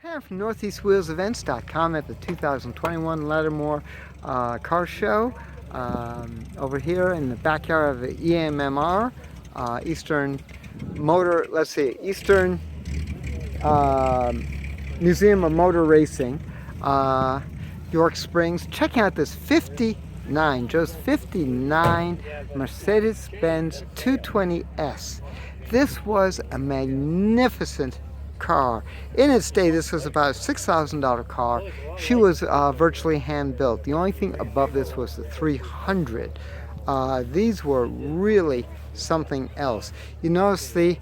Pam from NortheastWheelsEvents.com at the 2021 Latimore car show over here in the backyard of the EMMR, Eastern Motor, Eastern Museum of Motor Racing, York Springs. Checking out this Joe's 59 Mercedes-Benz 220s. This was a magnificent car. In its day, this was about a $6,000 car. She was virtually hand-built. The only thing above this was the 300. These were really something else. You notice the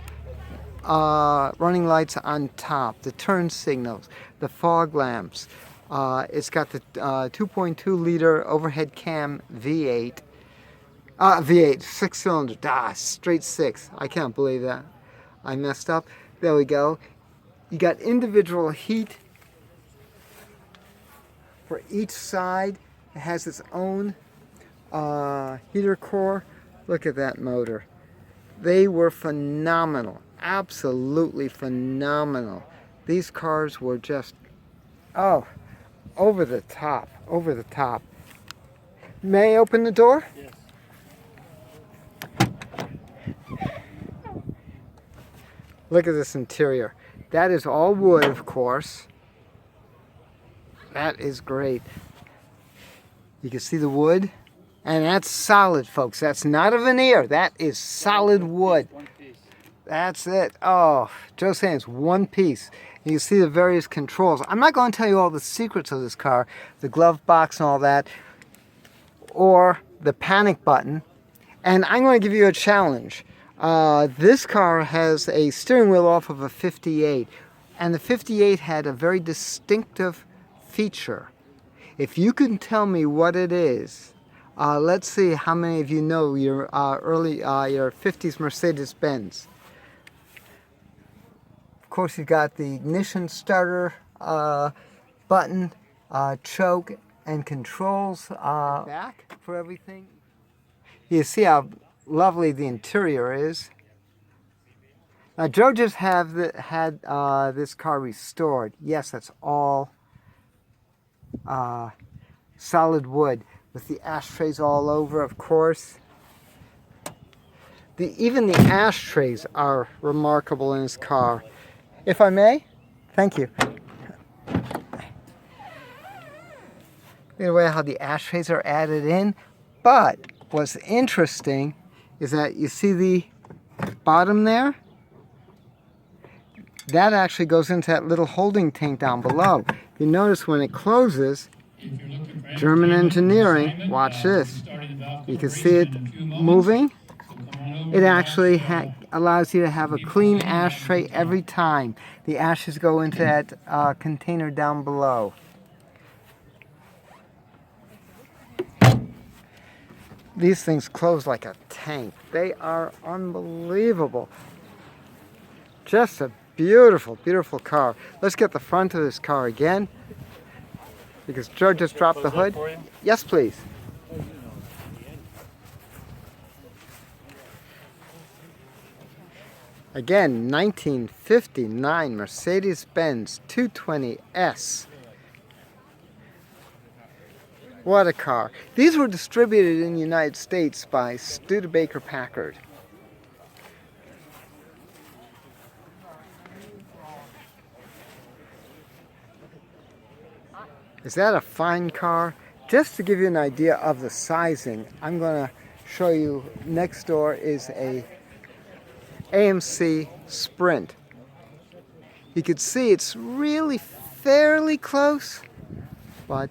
running lights on top, the turn signals, the fog lamps. It's got the 2.2 liter overhead cam V8. V8, 6-cylinder, straight 6. I can't believe that. I messed up. There we go. You got individual heat for each side. It has its own heater core. Look at that motor. They were phenomenal. Absolutely phenomenal. These cars were just, over the top. Over the top. May I open the door? Yes. Look at this interior. That is all wood, of course. That is great. You can see the wood. And that's solid, folks. That's not a veneer. That is solid wood. That's it. Oh, Joe's saying it's one piece. You can see the various controls. I'm not going to tell you all the secrets of this car, the glove box and all that, or the panic button. And I'm going to give you a challenge. This car has a steering wheel off of a 58, and the 58 had a very distinctive feature. If you can tell me what it is, let's see how many of you know your your 50s Mercedes-Benz. Of course, you've got the ignition starter button, choke, and controls back for everything. You see how lovely the interior is. Now, Joe just had this car restored. Yes, that's all solid wood with the ashtrays all over, of course. Even the ashtrays are remarkable in this car. If I may, thank you. Look at how the ashtrays are added in. But what's interesting is that you see the bottom there? That actually goes into that little holding tank down below. You notice when it closes, German engineering, watch this. You can see it moving. It actually allows you to have a clean ashtray every time. The ashes go into that container down below. These things close like a tank. They are unbelievable. Just a beautiful, beautiful car. Let's get the front of this car again, because Joe just dropped the hood. Yes, please. Again, 1959 Mercedes-Benz 220s. What a car. These were distributed in the United States by Studebaker-Packard. Is that a fine car? Just to give you an idea of the sizing, I'm going to show you next door is a AMC Sprint. You can see it's really fairly close, but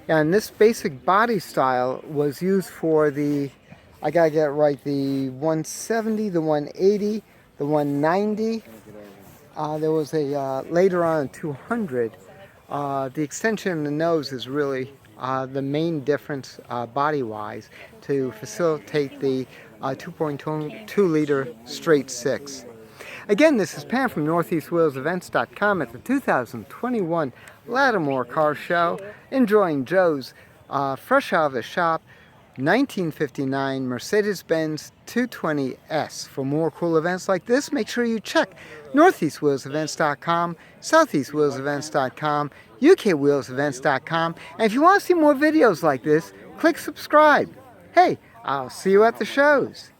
and this basic body style was used for the, I gotta get it right, the 170, the 180, the 190. There was a later on a 200. The extension of the nose is really the main difference body-wise to facilitate the 2.2 liter straight 6. Again, this is Pam from NortheastWheelsEvents.com at the 2021 Latimore Car Show, enjoying Joe's fresh out of the shop 1959 Mercedes-Benz 220s. For more cool events like this, make sure you check NortheastWheelsEvents.com, SoutheastWheelsEvents.com, UKWheelsEvents.com, and if you want to see more videos like this, click subscribe. Hey, I'll see you at the shows.